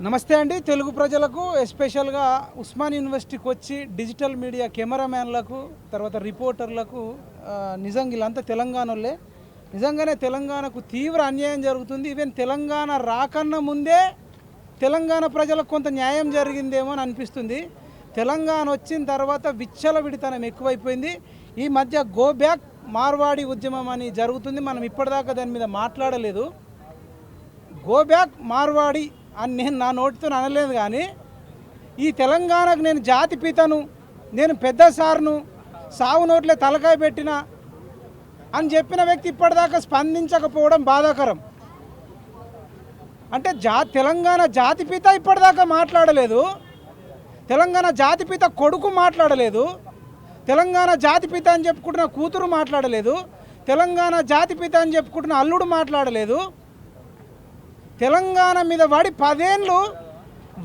నమస్తే అండి. తెలుగు ప్రజలకు ఎస్పెషల్గా ఉస్మాన్ యూనివర్సిటీకి వచ్చి డిజిటల్ మీడియా కెమెరామ్యాన్లకు తర్వాత రిపోర్టర్లకు నిజంగా వీళ్ళంతా తెలంగాణలే. నిజంగానే తెలంగాణకు తీవ్ర అన్యాయం జరుగుతుంది. ఈవెన్ తెలంగాణ రాకన్నా ముందే తెలంగాణ ప్రజలకు కొంత న్యాయం జరిగిందేమో అని అనిపిస్తుంది. తెలంగాణ వచ్చిన తర్వాత విచ్చలవిడితనం ఎక్కువైపోయింది. ఈ మధ్య గో బ్యాక్ మార్వాడి ఉద్యమం అని జరుగుతుంది. మనం ఇప్పటిదాకా దాని మీద మాట్లాడలేదు. గో బ్యాక్ మార్వాడి అని నేను నా నోటితో అనలేదు. కానీ ఈ తెలంగాణకు నేను జాతిపితను, నేను పెద్ద సార్ను, సావు నోట్లే తలకాయ పెట్టిన అని చెప్పిన వ్యక్తి ఇప్పటిదాకా స్పందించకపోవడం బాధాకరం. అంటే తెలంగాణ జాతిపిత ఇప్పటిదాకా మాట్లాడలేదు. తెలంగాణ జాతిపిత కొడుకు మాట్లాడలేదు. తెలంగాణ జాతిపిత అని చెప్పుకుంటున్న కూతురు మాట్లాడలేదు. తెలంగాణ జాతిపిత అని చెప్పుకుంటున్న అల్లుడు మాట్లాడలేదు. తెలంగాణ మీద వాడి 10 ఏళ్ళు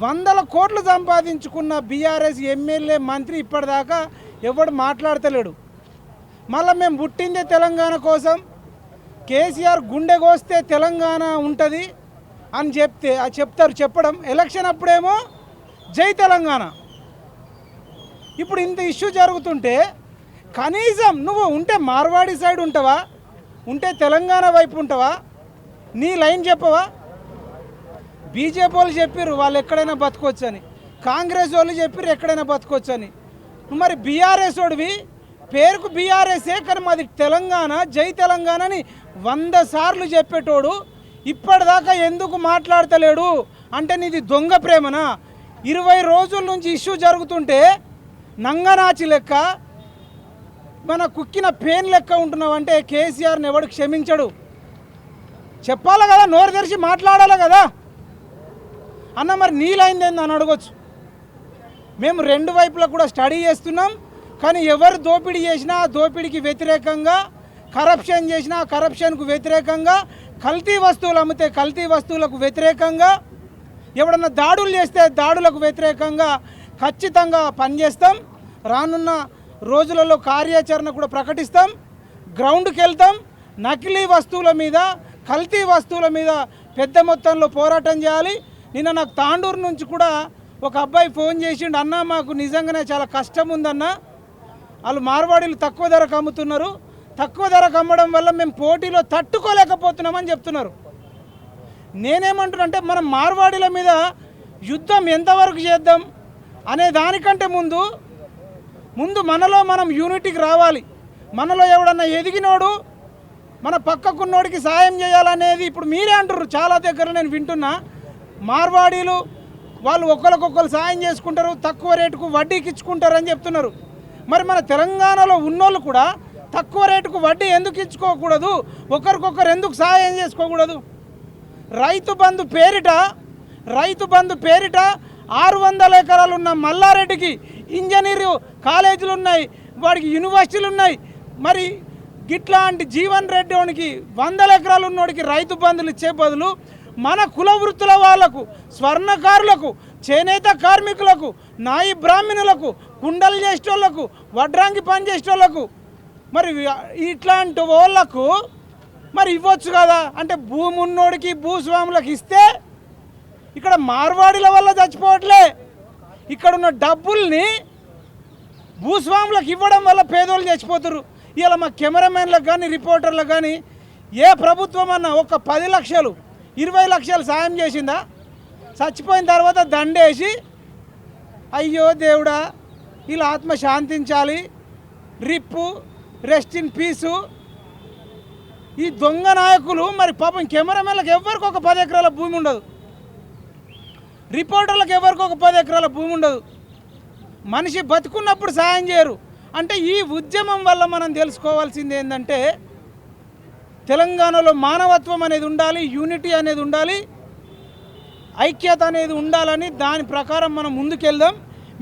100 కోట్లు సంపాదించుకున్న బీఆర్ఎస్ ఎమ్మెల్యే మంత్రి ఇప్పటిదాకా ఎవడు మాట్లాడతలేడు. మళ్ళీ మేము పుట్టిందే తెలంగాణ కోసం, కేసీఆర్ గుండె కోస్తే తెలంగాణ ఉంటుంది అని చెప్తారు. చెప్పడం ఎలక్షన్ అప్పుడేమో జై తెలంగాణ. ఇప్పుడు ఇంత ఇష్యూ జరుగుతుంటే కనీసం నువ్వు ఉంటే మార్వాడి సైడ్ ఉంటావా, ఉంటే తెలంగాణ వైపు ఉంటావా, నీ లైన్ చెప్పవా? బీజేపీ వాళ్ళు చెప్పారు వాళ్ళు ఎక్కడైనా బతకొచ్చని, కాంగ్రెస్ వాళ్ళు చెప్పారు ఎక్కడైనా బతకొచ్చని. మరి బీఆర్ఎస్ వాడివి, పేరుకు బీఆర్ఎస్ఏ కానీ మాది తెలంగాణ, జై తెలంగాణ అని 100 సార్లు చెప్పేటోడు ఇప్పటిదాకా ఎందుకు మాట్లాడతలేడు? అంటే నీది దొంగ ప్రేమనా? 20 రోజుల నుంచి ఇష్యూ జరుగుతుంటే నంగనాచి లెక్క, మన కుక్కిన పెయిన్ లెక్క ఉంటున్నావు. అంటే కేసీఆర్ని ఎవడు క్షమించడు. చెప్పాలి కదా, నోరు తెరిచి మాట్లాడాలి కదా అన్న. మరి నీలైందేంది అని అడగొచ్చు. మేము 2 వైపులా కూడా స్టడీ చేస్తున్నాం. కానీ ఎవరు దోపిడీ చేసినా దోపిడీకి వ్యతిరేకంగా, కరప్షన్ చేసినా కరప్షన్కు వ్యతిరేకంగా, కల్తీ వస్తువులు అమ్మితే కల్తీ వస్తువులకు వ్యతిరేకంగా, ఎవడన్నా దాడులు చేస్తే దాడులకు వ్యతిరేకంగా ఖచ్చితంగా పనిచేస్తాం. రానున్న రోజులలో కార్యాచరణ కూడా ప్రకటిస్తాం. గ్రౌండ్కి వెళ్తాం. నకిలీ వస్తువుల మీద, కల్తీ వస్తువుల మీద పెద్ద మొత్తంలో పోరాటం చేయాలి. నిన్న నాకు తాండూరు నుంచి కూడా ఒక అబ్బాయి ఫోన్ చేసిండు, అన్న మాకు నిజంగానే చాలా కష్టం ఉందన్న, వాళ్ళు మార్వాడీలు తక్కువ ధరకు అమ్ముతున్నారు, తక్కువ ధరకు అమ్మడం వల్ల మేము పోటీలో తట్టుకోలేకపోతున్నామని చెప్తున్నారు. నేనేమంటున్నా అంటే మనం మార్వాడీల మీద యుద్ధం ఎంతవరకు చేద్దాం అనే దానికంటే ముందు మనలో మనం యూనిటీకి రావాలి. మనలో ఎవడన్నా ఎదిగినోడు మన పక్కకున్నోడికి సాయం చేయాలనేది ఇప్పుడు మీరే అంటారు. చాలా దగ్గర నేను వింటున్నా, మార్వాడీలు వాళ్ళు ఒకరికొకరు సాయం చేసుకుంటారు, తక్కువ రేటుకు వడ్డీకి ఇచ్చుకుంటారని చెప్తున్నారు. మరి మన తెలంగాణలో ఉన్నోళ్ళు కూడా తక్కువ రేటుకు వడ్డీ ఎందుకు ఇచ్చుకోకూడదు? ఒకరికొకరు ఎందుకు సాయం చేసుకోకూడదు? రైతు బంధు పేరిట 600 ఎకరాలు ఉన్న మల్లారెడ్డికి ఇంజనీరు కాలేజీలు ఉన్నాయి, వాడికి యూనివర్సిటీలు ఉన్నాయి. మరి గిట్లాంటి జీవన్ రెడ్డి వానికి 100 ఎకరాలు ఉన్నోడికి రైతు బంధులు ఇచ్చే బదులు మన కుల వృత్తుల వాళ్లకు, స్వర్ణకారులకు, చేనేత కార్మికులకు, నాయి బ్రాహ్మణులకు, కుండలు చేసేటోళ్లకు, వడ్రాంగి పని చేసేటోళ్లకు, మరి ఇట్లాంటి వాళ్ళకు మరి ఇవ్వచ్చు కదా. అంటే భూమి ఉన్నోడికి భూస్వాములకు ఇస్తే ఇక్కడ మార్వాడీల వల్ల చచ్చిపోవట్లే, ఇక్కడున్న డబ్బుల్ని భూస్వాములకు ఇవ్వడం వల్ల పేదోళ్ళు చచ్చిపోతారు. ఇలా మా కెమెరామెన్లకు కానీ రిపోర్టర్లకు కానీ ఏ ప్రభుత్వం అన్నా ఒక 10 లక్షలు 20 లక్షలు సాయం చేసిందా? చచ్చిపోయిన తర్వాత దండేసి అయ్యో దేవుడా వీళ్ళ ఆత్మ శాంతించాలి, రిప్పు రెస్ట్ ఇన్ పీసు. ఈ దొంగ నాయకులు మరి పాపం కెమెరామెన్లకు ఎవరికి ఒక 10 ఎకరాల భూమి ఉండదు, రిపోర్టర్లకు ఎవరికి ఒక 10 ఎకరాల భూమి ఉండదు. మనిషి బతుకున్నప్పుడు సాయం చేయరు. అంటే ఈ ఉద్యమం వల్ల మనం తెలుసుకోవాల్సింది ఏంటంటే తెలంగాణలో మానవత్వం అనేది ఉండాలి, యూనిటీ అనేది ఉండాలి, ఐక్యత అనేది ఉండాలని దాని ప్రకారం మనం ముందుకెళ్దాం.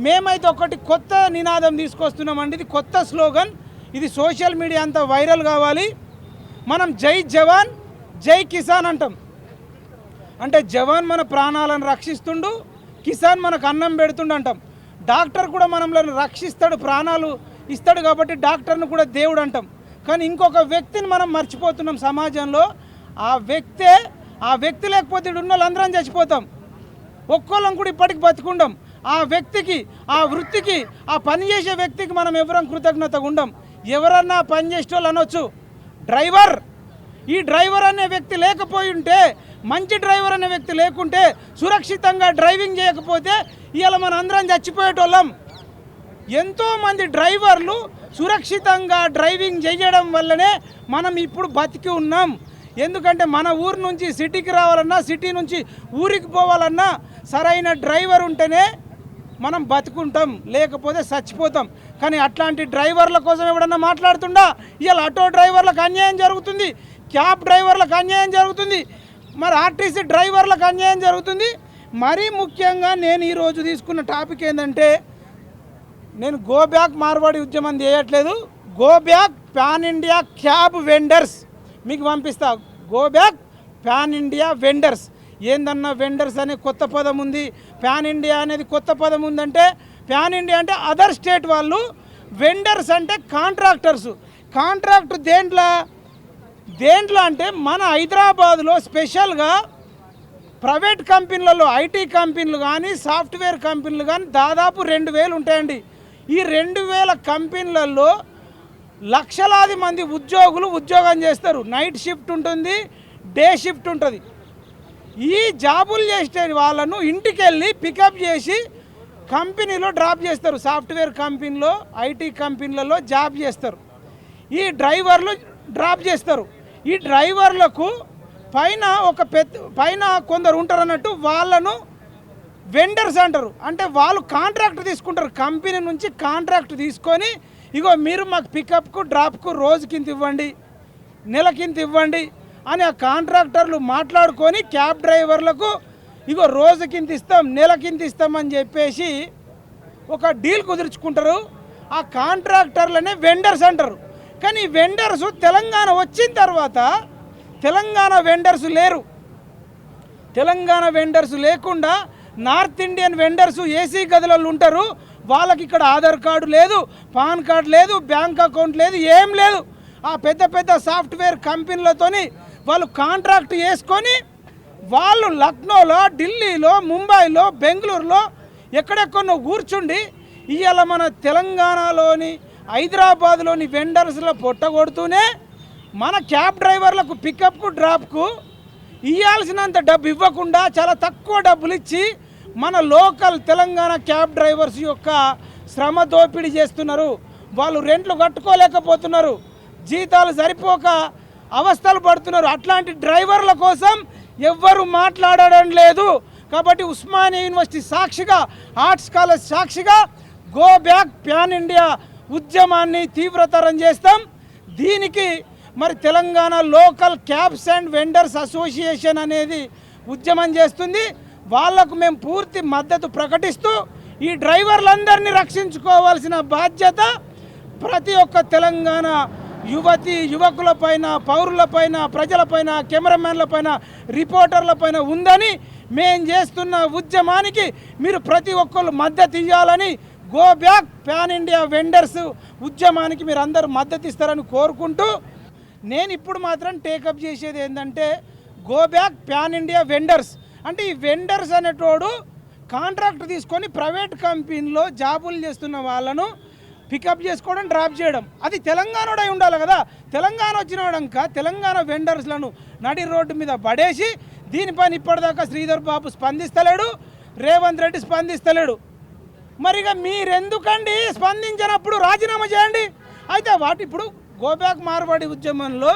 మేమైతే ఒకటి కొత్త నినాదం తీసుకొస్తున్నామండి. ఇది కొత్త స్లోగన్. ఇది సోషల్ మీడియా అంతా వైరల్ కావాలి. మనం జై జవాన్ జై కిసాన్ అంటాం. అంటే జవాన్ మన ప్రాణాలను రక్షిస్తుండు, కిసాన్ మనకు అన్నం పెడుతుండు అంటాం. డాక్టర్ కూడా మనల్ని రక్షిస్తాడు, ప్రాణాలు ఇస్తాడు కాబట్టి డాక్టర్ను కూడా దేవుడు అంటాం. కానీ ఇంకొక వ్యక్తిని మనం మర్చిపోతున్నాం సమాజంలో. ఆ వ్యక్తి లేకపోతే ఉన్న వాళ్ళందరం చచ్చిపోతాం. ఒక్కోళ్ళం కూడా ఇప్పటికి బతుకుండం. ఆ వ్యక్తికి, ఆ వృత్తికి, ఆ పని చేసే వ్యక్తికి మనం ఎవరం కృతజ్ఞతగా ఉండం. ఎవరన్నా పని చేసే వాళ్ళు అనొచ్చు డ్రైవర్. ఈ డ్రైవర్ అనే వ్యక్తి లేకపోయి ఉంటే, మంచి డ్రైవర్ అనే వ్యక్తి లేకుంటే, సురక్షితంగా డ్రైవింగ్ చేయకపోతే ఇవాళ మన అందరం చచ్చిపోయేటోళ్ళం. ఎంతోమంది డ్రైవర్లు సురక్షితంగా డ్రైవింగ్ చేయడం వల్లనే మనం ఇప్పుడు బతికి ఉన్నాం. ఎందుకంటే మన ఊరు నుంచి సిటీకి రావాలన్నా, సిటీ నుంచి ఊరికి పోవాలన్నా సరైన డ్రైవర్ ఉంటేనే మనం బతుకుంటాం, లేకపోతే చచ్చిపోతాం. కానీ అట్లాంటి డ్రైవర్ల కోసం ఎవడన్నా మాట్లాడుతుండా? ఇవాళ ఆటో డ్రైవర్లకు అన్యాయం జరుగుతుంది, క్యాబ్ డ్రైవర్లకు అన్యాయం జరుగుతుంది, మరి ఆర్టీసీ డ్రైవర్లకు అన్యాయం జరుగుతుంది. మరీ ముఖ్యంగా నేను ఈరోజు తీసుకున్న టాపిక్ ఏంటంటే, నేను గో బ్యాక్ మార్వాడి ఉద్యమం చేయట్లేదు. Go back pan India cab vendors మీకు పంపిస్తా. Go back pan India vendors. ఏందన్నా వెండర్స్ అనే కొత్త పదం ఉంది, పాన్ ఇండియా అనేది కొత్త పదం ఉందంటే, పాన్ ఇండియా అంటే అదర్ స్టేట్ వాళ్ళు, వెండర్స్ అంటే కాంట్రాక్టర్స్. కాంట్రాక్ట్ దేంట్లో అంటే మన హైదరాబాద్లో స్పెషల్గా ప్రైవేట్ కంపెనీలలో, ఐటీ కంపెనీలు కానీ, సాఫ్ట్వేర్ కంపెనీలు కానీ దాదాపు 2000 ఉంటాయండి. ఈ 2000 కంపెనీలలో లక్షలాది మంది ఉద్యోగులు ఉద్యోగం చేస్తారు. నైట్ షిఫ్ట్ ఉంటుంది, డే షిఫ్ట్ ఉంటుంది. ఈ జాబులు చేసే వాళ్ళను ఇంటికి వెళ్ళి పికప్ చేసి కంపెనీలో డ్రాప్ చేస్తారు. సాఫ్ట్వేర్ కంపెనీలో, ఐటీ కంపెనీలలో జాబ్ చేస్తారు. ఈ డ్రైవర్లు డ్రాప్ చేస్తారు. ఈ డ్రైవర్లకు పైన కొందరు ఉంటారు అన్నట్టు, వాళ్ళను వెండర్స్ అంటారు. అంటే వాళ్ళు కాంట్రాక్ట్ తీసుకుంటారు, కంపెనీ నుంచి కాంట్రాక్ట్ తీసుకొని, ఇగో మీరు మాకు పికప్కు డ్రాప్కు రోజుకింత ఇవ్వండి, నెలకింత ఇవ్వండి అని ఆ కాంట్రాక్టర్లు మాట్లాడుకొని క్యాబ్ డ్రైవర్లకు ఇగో రోజుకింత ఇస్తాం, నెలకింత ఇస్తామని చెప్పేసి ఒక డీల్ కుదుర్చుకుంటారు. ఆ కాంట్రాక్టర్లనే వెండర్స్ అంటారు. కానీ వెండర్స్ తెలంగాణ వచ్చిన తర్వాత తెలంగాణ వెండర్స్ లేరు. తెలంగాణ వెండర్స్ లేకుండా నార్త్ ఇండియన్ వెండర్స్ ఏసీ గదులలో ఉంటారు. వాళ్ళకి ఇక్కడ ఆధార్ కార్డు లేదు, పాన్ కార్డు లేదు, బ్యాంక్ అకౌంట్ లేదు, ఏం లేదు. ఆ పెద్ద పెద్ద సాఫ్ట్వేర్ కంపెనీలతోని వాళ్ళు కాంట్రాక్ట్ చేసుకొని వాళ్ళు లక్నోలో, ఢిల్లీలో, ముంబైలో, బెంగళూరులో ఎక్కడెక్కడో కూర్చుండి ఇవాళ మన తెలంగాణలోని, హైదరాబాద్లోని వెండర్స్లో పొట్టగొడుతూనే మన క్యాబ్ డ్రైవర్లకు పికప్కు డ్రాప్కు ఇవ్వాల్సినంత డబ్బు ఇవ్వకుండా చాలా తక్కువ డబ్బులు ఇచ్చి మన లోకల్ తెలంగాణ క్యాబ్ డ్రైవర్స్ యొక్క శ్రమ దోపిడీ చేస్తున్నారు. వాళ్ళు రెంట్లు కట్టుకోలేకపోతున్నారు, జీతాలు సరిపోక అవస్థలు పడుతున్నారు. అట్లాంటి డ్రైవర్ల కోసం ఎవ్వరు మాట్లాడడం లేదు. కాబట్టి ఉస్మానియా యూనివర్సిటీ సాక్షిగా, ఆర్ట్స్ కాలేజ్ సాక్షిగా గో బ్యాక్ ప్యాన్ ఇండియా ఉద్యమాన్ని తీవ్రతరం చేస్తాం. దీనికి మరి Telangana local cabs and vendors association అనేది ఉద్యమం చేస్తుంది. వాళ్లకు మేము పూర్తి మద్దతు ప్రకటిస్తూ ఈ డ్రైవర్లందరినీ రక్షించుకోవాల్సిన బాధ్యత ప్రతి ఒక్క తెలంగాణ యువకులపైన, పౌరులపైన, ప్రజలపైన, కెమెరామెన్లపైన, రిపోర్టర్లపైన ఉందని, మేము చేస్తున్న ఉద్యమానికి మీరు ప్రతి ఒక్కరు మద్దతు ఇవ్వాలని, go back pan India vendors ఉద్యమానికి మీరు అందరూ మద్దతు ఇస్తారని కోరుకుంటూ, నేను ఇప్పుడు మాత్రం టేకప్ చేసేది ఏంటంటే go back pan India vendors. అంటే ఈ వెండర్స్ అనేటోడు కాంట్రాక్ట్ తీసుకొని ప్రైవేట్ కంపెనీలో జాబులు చేస్తున్న వాళ్ళను పికప్ చేసుకోవడం, డ్రాప్ చేయడం. అది తెలంగాణోడై ఉండాలి కదా. తెలంగాణ వచ్చినవాడంక తెలంగాణ వెండర్స్లను నడి రోడ్డు మీద పడేసి దీనిపైన ఇప్పటిదాకా శ్రీధర్ బాబు స్పందిస్తలేడు, రేవంత్ రెడ్డి స్పందిస్తలేడు. మరిగా మీరెందుకండి స్పందించినప్పుడు రాజీనామా చేయండి. అయితే ఇప్పుడు గోబ్యాక్ మార్వాడి ఉద్యమంలో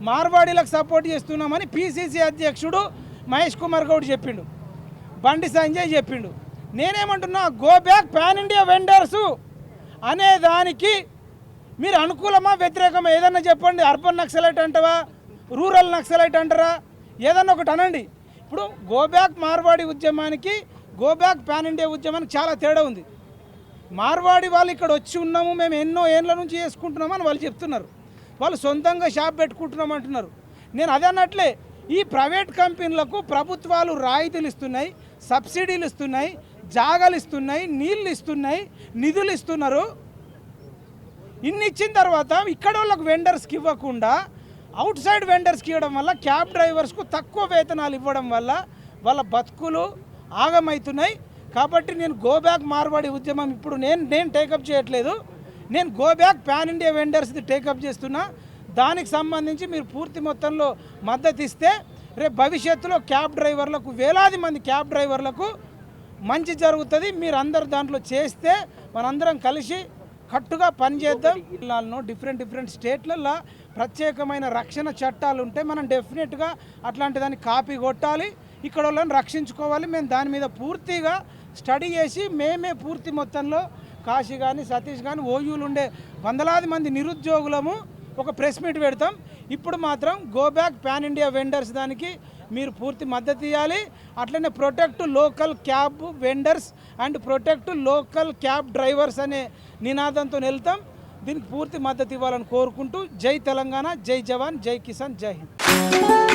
మార్వాడీలకు సపోర్ట్ చేస్తున్నామని పిసిసి అధ్యక్షుడు మహేష్ కుమార్ గౌడ్ చెప్పిండు, బండి సంజయ్ చెప్పిండు. నేనేమంటున్నా, గోబ్యాక్ పాన్ ఇండియా వెండర్సు అనే దానికి మీరు అనుకూలమా వ్యతిరేకమా ఏదన్నా చెప్పండి. అర్బన్ నక్సలైట్ అంటావా, రూరల్ నక్సలైట్ అంటారా, ఏదన్నా ఒకటి అనండి. ఇప్పుడు గోబ్యాక్ మార్వాడి ఉద్యమానికి గోబ్యాక్ పాన్ ఇండియా ఉద్యమానికి చాలా తేడా ఉంది. మార్వాడి వాళ్ళు ఇక్కడ వచ్చి ఉన్నాము, మేము ఎన్నో ఏళ్ళ నుంచి చేసుకుంటున్నామని వాళ్ళు చెప్తున్నారు. వాళ్ళు సొంతంగా షాప్ పెట్టుకుంటున్నాం అంటున్నారు. నేను అదే అన్నట్లే, ఈ ప్రైవేట్ కంపెనీలకు ప్రభుత్వాలు రాయితీలు ఇస్తున్నాయి, సబ్సిడీలు ఇస్తున్నాయి, జాగాలు ఇస్తున్నాయి, నీళ్ళు ఇస్తున్నాయి, నిధులు ఇస్తున్నారు. ఇన్ని ఇచ్చిన తర్వాత ఇక్కడ వాళ్ళకు వెండర్స్కి ఇవ్వకుండా అవుట్ సైడ్ వెండర్స్కి ఇవ్వడం వల్ల, క్యాబ్ డ్రైవర్స్కు తక్కువ వేతనాలు ఇవ్వడం వల్ల వాళ్ళ బతుకులు, ఆగమవుతున్నాయి. కాబట్టి నేను గో బ్యాక్ మార్వాడి ఉద్యమం ఇప్పుడు నేను టేకప్ చేయట్లేదు. నేను గో బ్యాక్ పాన్ ఇండియా వెండర్స్ది టేకప్ చేస్తున్నా. దానికి సంబంధించి మీరు పూర్తి మొత్తంలో మద్దతు ఇస్తే రేపు భవిష్యత్తులో క్యాబ్ డ్రైవర్లకు, వేలాది మంది క్యాబ్ డ్రైవర్లకు మంచి జరుగుతుంది. మీరు అందరు దాంట్లో చేస్తే మనందరం కలిసి కట్టుగా పనిచేద్దాం. జిల్లాలను డిఫరెంట్ స్టేట్లలో ప్రత్యేకమైన రక్షణ చట్టాలు ఉంటే మనం డెఫినెట్గా అట్లాంటి దాన్ని కాపీ కొట్టాలి, ఇక్కడ వాళ్ళని రక్షించుకోవాలి. మేము దాని మీద పూర్తిగా స్టడీ చేసి మేమే పూర్తి మొత్తంలో కాశీ కానీ సతీష్ కానీ ఓయూలు ఉండే వందలాది మంది నిరుద్యోగులము ఒక ప్రెస్ మీట్ పెడతాం. ఇప్పుడు మాత్రం go back pan India vendors దానికి మీరు పూర్తి మద్దతు ఇవ్వాలి. అట్లనే protect local cab vendors and protect local cab drivers అనే నినాదంతో వెళ్తాం. దీనికి పూర్తి మద్దతు ఇవ్వాలని కోరుకుంటూ జై తెలంగాణ, జై జవాన్, జై కిసాన్, జై హింద్.